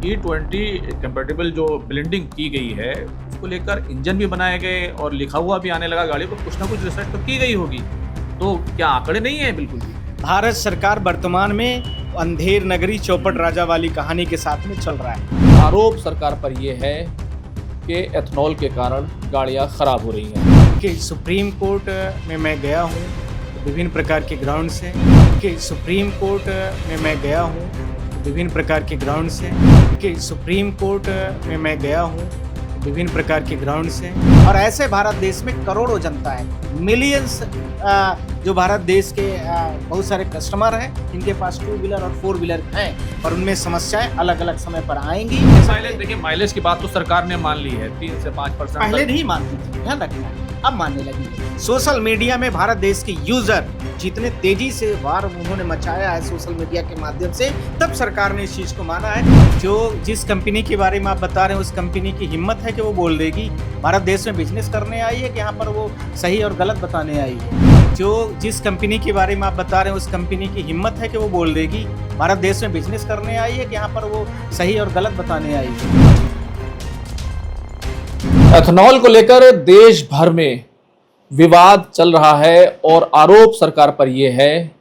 E20 compatible जो blending की गई है उसको लेकर इंजन भी बनाए गए और लिखा हुआ भी आने लगा गाड़ी पर, कुछ ना कुछ रिसर्च तो की गई होगी। तो क्या आंकड़े नहीं है बिल्कुल भी? भारत सरकार वर्तमान में अंधेर नगरी चौपट राजा वाली कहानी के साथ में चल रहा है। आरोप सरकार पर यह है कि एथनॉल के कारण गाड़ियां खराब हो रही हैं। कि सुप्रीम कोर्ट में मैं गया हूँ, विभिन्न प्रकार के ग्राउंड से कि सुप्रीम कोर्ट में मैं गया हूँ, विभिन्न प्रकार के ग्राउंड से कि सुप्रीम कोर्ट में मैं गया हूँ, विभिन्न प्रकार के ग्राउंड से। और ऐसे भारत देश में करोड़ों जनता है, मिलियंस जो भारत देश के बहुत सारे कस्टमर हैं जिनके पास 2 व्हीलर और 4 व्हीलर हैं, और उनमें समस्याएं अलग अलग समय पर आएंगी। माइलेज, देखिए माइलेज की बात तो सरकार ने मान ली है, 3 से 5%। पहले नहीं मानती थी, ध्यान रखना है, अब मानने लगी है। सोशल मीडिया में भारत देश के यूजर जितने तेजी से वार उन्होंने मचाया है सोशल मीडिया के माध्यम से, तब सरकार ने इस चीज को माना है। जो जिस कंपनी के बारे में आप बता रहे हैं, उस कंपनी की हिम्मत है कि वो बोल देगी भारत देश में बिजनेस करने आई है कि यहाँ पर वो सही और गलत बताने आई है। जो जिस कंपनी के बारे में आप बता रहे हैं, उस कंपनी की हिम्मत है कि वो बोल देगी भारत देश में बिजनेस करने आई है कि यहाँ पर वो सही और गलत बताने आई है। एथनॉल को लेकर देश भर में विवाद चल रहा है और आरोप सरकार पर यह है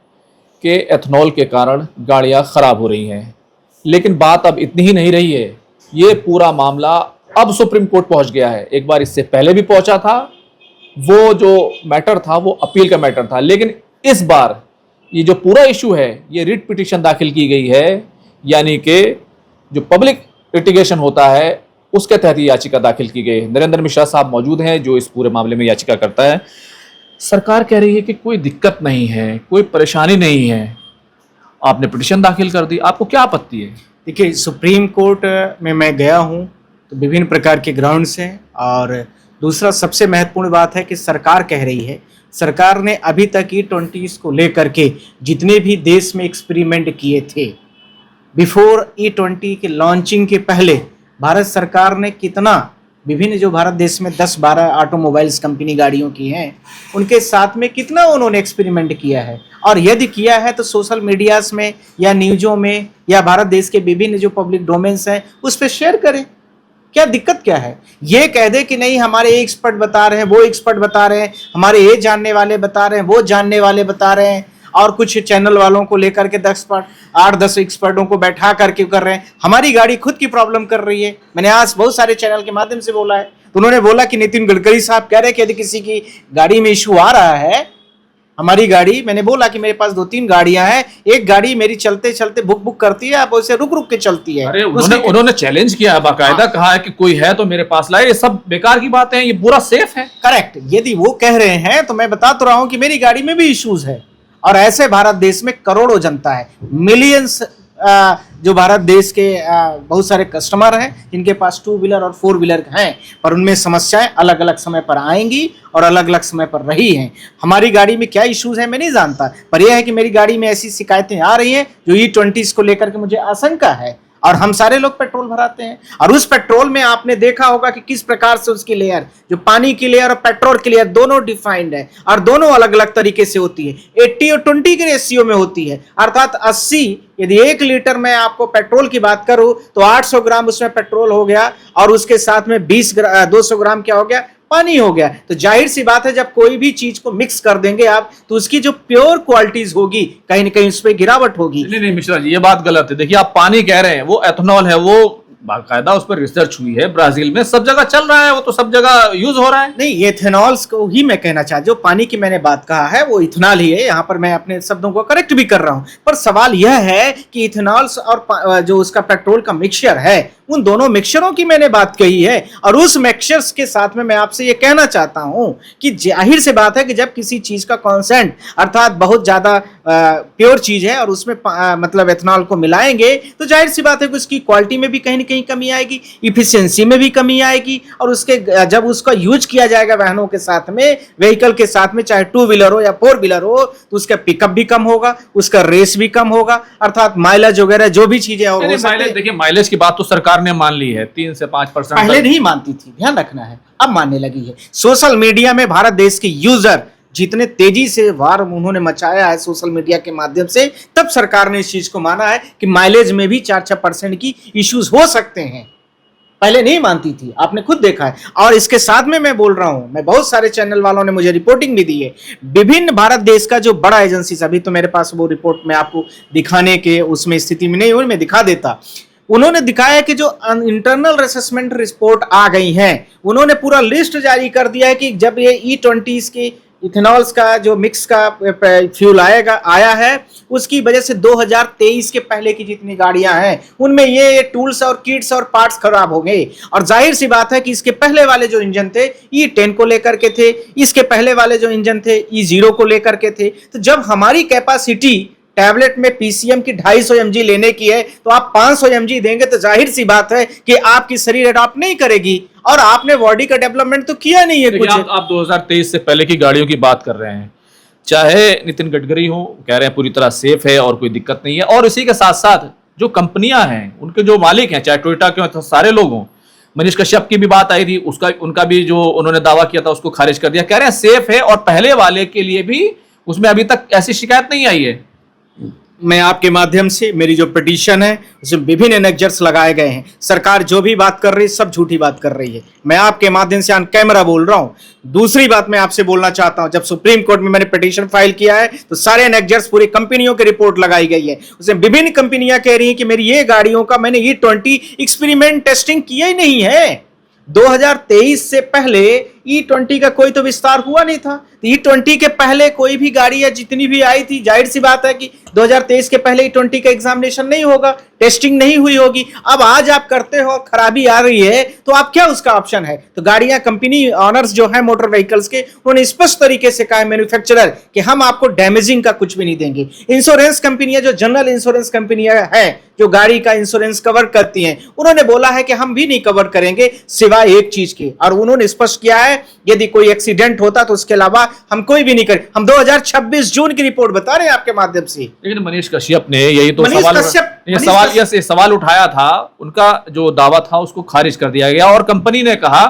कि एथनॉल के कारण गाड़ियां खराब हो रही हैं। लेकिन बात अब इतनी ही नहीं रही है, ये पूरा मामला अब सुप्रीम कोर्ट पहुंच गया है। एक बार इससे पहले भी पहुंचा था, वो जो मैटर था वो अपील का मैटर था, लेकिन इस बार ये जो पूरा इशू है ये रिट पिटीशन दाखिल की गई है, यानी कि जो पब्लिक लिटिगेशन होता है उसके तहत याचिका दाखिल की गई है। नरेंद्र मिश्रा साहब मौजूद हैं जो इस पूरे मामले में याचिका करता है। सरकार कह रही है कि कोई दिक्कत नहीं है, कोई परेशानी नहीं है, आपने पिटीशन दाखिल कर दी, आपको क्या आपत्ति है? देखिए, सुप्रीम कोर्ट में मैं गया हूँ तो विभिन्न प्रकार के ग्राउंड से, और दूसरा सबसे महत्वपूर्ण बात है कि सरकार कह रही है, सरकार ने अभी तक E20 को लेकर के जितने भी देश में एक्सपेरिमेंट किए थे, बिफोर E20 के लॉन्चिंग के पहले भारत सरकार ने कितना विभिन्न जो भारत देश में 10-12 ऑटोमोबाइल्स कंपनी गाड़ियों की हैं, उनके साथ में कितना उन्होंने एक्सपेरिमेंट किया है। और यदि किया है तो सोशल मीडियाज में या न्यूज़ों में या भारत देश के विभिन्न जो पब्लिक डोमेन्स हैं उस पर शेयर करें। क्या दिक्कत क्या है? ये कह दे कि नहीं हमारे ये एक्सपर्ट बता रहे हैं, वो एक्सपर्ट बता रहे हैं, हमारे ये जानने वाले बता रहे हैं, वो जानने वाले बता रहे हैं, और कुछ चैनल वालों को लेकर के 8-10 एक्सपर्टों को बैठा करके कर रहे हैं। हमारी गाड़ी खुद की प्रॉब्लम कर रही है। मैंने आज बहुत सारे चैनल के माध्यम से बोला है, तो उन्होंने बोला कि नितिन गडकरी साहब कह रहे हैं कि यदि किसी की गाड़ी में इशू आ रहा है, हमारी गाड़ी, मैंने बोला कि मेरे पास 2-3 गाड़ियां हैं, एक गाड़ी मेरी चलते चलते बुक करती है, आप उसे रुक के चलती है। अरे उन्होंने चैलेंज किया, बाकायदा कहा है कि कोई है तो मेरे पास लाए। ये सब बेकार की बातें हैं, ये पूरा सेफ है। करेक्ट, यदि वो कह रहे हैं तो मैं बता तो रहा हूं कि मेरी गाड़ी में भी इश्यूज है। और ऐसे भारत देश में करोड़ों जनता है, मिलियंस जो भारत देश के बहुत सारे कस्टमर हैं जिनके पास 2 व्हीलर और 4 व्हीलर हैं, पर उनमें समस्याएं अलग अलग समय पर आएंगी और अलग अलग समय पर रही हैं। हमारी गाड़ी में क्या इश्यूज है मैं नहीं जानता, पर यह है कि मेरी गाड़ी में ऐसी शिकायतें आ रही हैं जो E20 को लेकर के मुझे आशंका है। और हम सारे लोग पेट्रोल भराते हैं, और उस पेट्रोल में आपने देखा होगा कि किस प्रकार से उसकी लेयर, जो पानी की लेयर और पेट्रोल की लेयर दोनों डिफाइंड है, और दोनों अलग अलग तरीके से होती है। 80 और 20 के रेशियो में होती है, अर्थात 80, यदि 1 लीटर में आपको पेट्रोल की बात करूं तो 800 ग्राम उसमें पेट्रोल हो गया, और उसके साथ में 200 ग्राम क्या हो गया, पानी हो गया। तो जाहिर सी बात है, जब कोई भी चीज को मिक्स कर देंगे आप, तो उसकी जो प्योर क्वालिटीज होगी कहीं ना कहीं उस पर गिरावट होगी। नहीं मिश्रा जी, ये बात गलत है। देखिए, आप पानी कह रहे हैं, वो एथनॉल है, वो बाकायदा उस पर रिसर्च हुई है, ब्राजील में सब जगह चल रहा है, वो तो सब जगह यूज हो रहा है। नहीं, एथेनॉल्स को ही मैं कहना चाहता, जो पानी की मैंने बात कहा है वो इथेनॉल ही है। यहाँ पर मैं अपने शब्दों को करेक्ट भी कर रहा हूँ, पर सवाल यह है कि इथेनॉल्स और जो उसका पेट्रोल का मिक्सचर है, उन दोनों मिक्सचरों की मैंने बात कही है। और उस मिक्सचर्स के साथ में मैं आपसे ये कहना चाहता हूं कि जाहिर सी बात है कि जब किसी चीज का कॉन्सेंट, अर्थात बहुत ज्यादा प्योर चीज है, और उसमें मतलब एथेनॉल को मिलाएंगे, तो जाहिर सी बात है कि उसकी क्वालिटी में भी कहीं ना कहीं कमी आएगी, इफिशियंसी में भी कमी आएगी, और उसके जब उसका यूज किया जाएगा वाहनों के साथ में, व्हीकल के साथ में, चाहे 2 व्हीलर हो या 4 व्हीलर हो, तो उसका पिकअप भी कम होगा, उसका रेस भी कम होगा, अर्थात माइलेज वगैरह जो भी चीजें हो। देखिए, माइलेज की बात तो सरकार ने मान ली है, 3 से 5%। पहले नहीं मानती थी, ध्यान रखना है, अब मानने लगी है। सोशल मीडिया में भारत देश के यूजर जितने तेजी से वार उन्होंने मचाया है सोशल मीडिया के माध्यम से, तब सरकार ने इस चीज को माना है कि माइलेज में भी 4-6% की इश्यूज हो सकते हैं। पहले नहीं मानती थी, आपने खुद देखा है। और इसके साथ में मैं बोल रहा हूं, मैं बहुत सारे चैनल वालों ने मुझे रिपोर्टिंग भी दी है, विभिन्न भारत देश का जो बड़ा एजेंसी, अभी तो मेरे पास वो रिपोर्ट में आपको दिखाने के उसमें स्थिति में नहीं हूं, मैं दिखा देता। उन्होंने दिखाया कि जो इंटरनल असेसमेंट रिपोर्ट आ गई हैं, उन्होंने पूरा लिस्ट जारी कर दिया है कि जब ये E20 के इथेनॉल्स का जो मिक्स का फ्यूल आया है, उसकी वजह से 2023 के पहले की जितनी गाड़ियां हैं उनमें ये टूल्स और किट्स और पार्ट्स खराब हो गए। और जाहिर सी बात है कि इसके पहले वाले जो इंजन थे E10 को लेकर के थे, इसके पहले वाले जो इंजन थे E0 को लेकर के थे। तो जब हमारी कैपेसिटी टैबलेट में पीसीएम की 250 mg लेने की है, तो आप 500 mg देंगे, तो जाहिर सी बात है कि आपकी शरीर अडॉप्ट नहीं करेगी। और आपने बॉडी का डेवलपमेंट तो किया नहीं है कुछ। आप 2023 से पहले की गाड़ियों की बात कर रहे हैं, चाहे नितिन गडकरी हो, कह रहे हैं पूरी तरह सेफ है और कोई दिक्कत नहीं है, और इसी के साथ साथ जो कंपनियां हैं, उनके जो मालिक हैं, चाहे टोयोटा के तो सारे लोग हों, मनीष कश्यप की भी बात आई थी, उनका भी जो उन्होंने दावा किया था उसको खारिज कर दिया, कह रहे हैं सेफ है, और पहले वाले के लिए भी उसमें अभी तक ऐसी शिकायत नहीं आई है। मैं आपके माध्यम से, मेरी जो पिटीशन है उसमें विभिन्न एनेक्जर्स लगाए गए हैं। सरकार जो भी बात कर रही है सब झूठी बात कर रही है, मैं आपके माध्यम से ऑन कैमरा बोल रहा हूं। दूसरी बात मैं आपसे बोलना चाहता हूं, जब सुप्रीम कोर्ट में मैंने पिटीशन फाइल किया है तो सारे एनेक्जर्स पूरी कंपनियों की रिपोर्ट लगाई गई है। उसमें विभिन्न कंपनियां कह रही हैं कि मेरी ये गाड़ियों का मैंने E20 एक्सपेरिमेंट टेस्टिंग किया ही नहीं है। 2023 से पहले E20 का कोई तो विस्तार हुआ नहीं था। तो E20 के पहले कोई भी गाड़ी या जितनी भी आई थी, जाहिर सी बात है कि 2023 के पहले E20 का एग्जामिनेशन नहीं होगा, टेस्टिंग नहीं हुई होगी। अब आज आप करते हो, खराबी आ रही है, तो आप क्या उसका ऑप्शन है? तो गाड़ियां, कंपनी ऑनर्स जो है मोटर व्हीकल्स के, उन्होंने स्पष्ट तरीके से कहा है मैन्युफैक्चरर कि हम आपको डैमेजिंग का कुछ भी नहीं देंगे। इंश्योरेंस कंपनियां, जो जनरल इंश्योरेंस कंपनियां हैं जो गाड़ी का इंश्योरेंस कवर करती हैं, उन्होंने बोला है कि हम भी नहीं कवर करेंगे सिवाय एक चीज के, और उन्होंने स्पष्ट किया है यदि कोई एक्सीडेंट होता तो उसके अलावा हम कोई भी नहीं करें। हम 2026 जून की रिपोर्ट बता रहे हैं आपके माध्यम से। लेकिन मनीष कश्यप ने यही तो सवाल उठाया था, उनका जो दावा था उसको खारिज कर दिया गया, और कंपनी ने कहा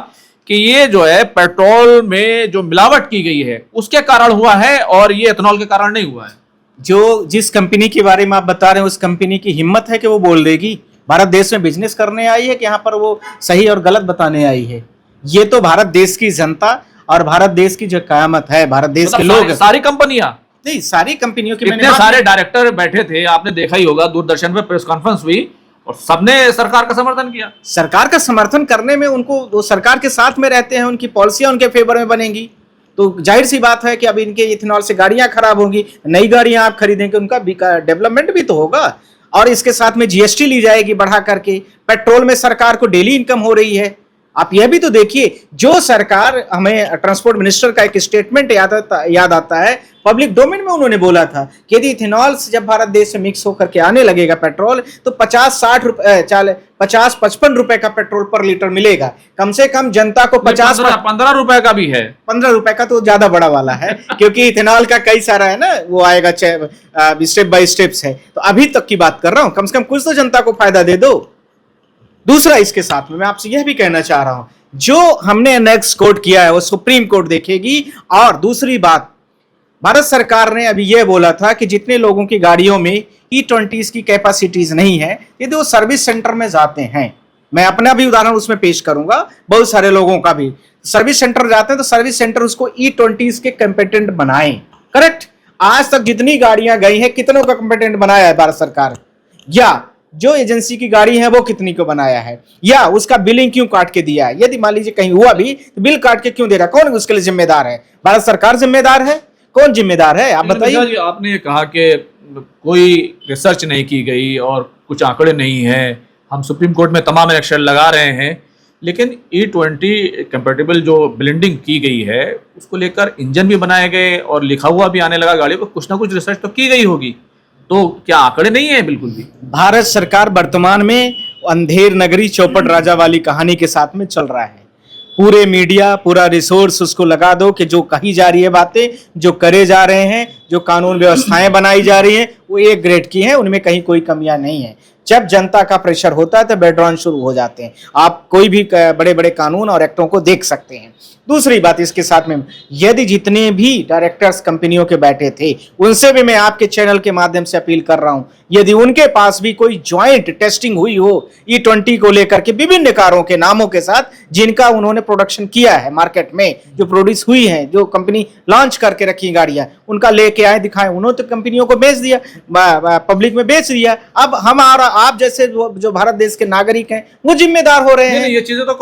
कि ये जो है पेट्रोल में जो मिलावट की गई है उसके कारण हुआ है, और ये एथेनॉल के कारण नहीं हुआ है। जो जिस कंपनी के बारे में आप बता रहे हैं, उस कंपनी की हिम्मत है कि वो बोल देगी? भारत देश में बिजनेस करने आई है कि यहाँ पर वो सही और गलत बताने आई है? ये तो भारत देश की जनता और भारत देश की जो कयामत है, भारत देश के लोग, सारी कंपनियां नहीं, सारी कंपनियों के इतने सारे डायरेक्टर बैठे थे, आपने देखा ही होगा, दूरदर्शन पे प्रेस कॉन्फ्रेंस हुई और सबने सरकार का समर्थन किया। सरकार का समर्थन करने में उनको, वो सरकार के साथ में रहते हैं, उनकी पॉलिसियां उनके फेवर में बनेंगी, तो जाहिर सी बात है कि अब इनके इथेनॉल से गाड़ियां खराब होंगी, नई गाड़ियां आप खरीदेंगे, उनका डेवलपमेंट भी तो होगा। और इसके साथ में जीएसटी ली जाएगी बढ़ा करके। पेट्रोल में सरकार को डेली इनकम हो रही है। आप यह भी तो देखिए, जो सरकार, हमें ट्रांसपोर्ट मिनिस्टर का एक स्टेटमेंट याद आता है, पब्लिक डोमेन में उन्होंने बोला था कि यदि इथेनॉल जब भारत देश से मिक्स होकर के आने लगेगा पेट्रोल, तो 50-55 रुपए का पेट्रोल पर लीटर मिलेगा। कम से कम जनता को 15 रुपए का भी है। 15 रुपए का तो ज्यादा बड़ा वाला है क्योंकि इथेनॉल का कई सारा है ना, वो आएगा स्टेप बाय स्टेप्स है। तो अभी तक की बात कर रहा हूं, कम से कम कुछ तो जनता को फायदा दे दो। दूसरा, इसके साथ में मैं आपसे यह भी कहना चाह रहा हूं, जो हमने नेक्स्ट कोर्ट किया है वो सुप्रीम कोर्ट देखेगी। और दूसरी बात, भारत सरकार ने अभी यह बोला था कि जितने लोगों की गाड़ियों में E20 की कैपेसिटीज नहीं है, यदि वो सर्विस सेंटर में जाते हैं, मैं अपना भी उदाहरण उसमें पेश करूंगा, बहुत सारे लोगों का भी, सर्विस सेंटर जाते हैं तो सर्विस सेंटर उसको E20 के कंपेटेंट बनाए। करेक्ट? आज तक जितनी गाड़ियां गई हैं, कितनों का कंपेटेंट बनाया है भारत सरकार? या जो एजेंसी की गाड़ी है वो कितनी को बनाया है? या उसका बिलिंग क्यों काट के दिया है? यदि मान लीजिए कहीं हुआ भी तो बिल काट के क्यों दे रहा? कौन उसके लिए जिम्मेदार है? भारत सरकार जिम्मेदार है? कौन जिम्मेदार है? आप बताइए। आपने ये कहा कि कोई रिसर्च नहीं की गई और कुछ आंकड़े नहीं है, हम सुप्रीम कोर्ट में तमाम एक्शन लगा रहे हैं, लेकिन E20 कंपैटिबल जो ब्लेंडिंग की गई है उसको लेकर इंजन भी बनाए गए और लिखा हुआ भी आने लगा गाड़ी को, कुछ ना कुछ रिसर्च तो की गई होगी, तो क्या आंकड़े नहीं है? बिल्कुल भी। भारत सरकार वर्तमान में अंधेर नगरी चौपट राजा वाली कहानी के साथ में चल रहा है। पूरे मीडिया, पूरा रिसोर्स उसको लगा दो कि जो कही जा रही है बातें, जो करे जा रहे हैं, जो कानून व्यवस्थाएं बनाई जा रही हैं, वो एक ग्रेड की हैं, उनमें कहीं कोई कमियां नहीं है। जब जनता का प्रेशर होता है तो बैकग्राउंड शुरू हो जाते हैं। आप कोई भी बड़े बड़े कानून और एक्टों को देख सकते हैं। दूसरी बात इसके साथ में, यदि जितने भी डायरेक्टर्स कंपनियों के बैठे थे उनसे भी मैं आपके चैनल के माध्यम से अपील कर रहा हूं, यदि उनके पास भी कोई ज्वाइंट टेस्टिंग हुई हो E20 को लेकर के विभिन्न कारों के नामों के साथ जिनका उन्होंने प्रोडक्शन किया है, मार्केट में जो प्रोड्यूस हुई है, जो कंपनी लॉन्च करके रखी गाड़ियां, उनका लेके आए, दिखाएं। उन्होंने तो कंपनियों को बेच दिया, पब्लिक में बेच दिया। अब हम आप जैसे जो भारत देश के नागरिक हैं वो जिम्मेदार हो रहे हैं। ये चीजें तो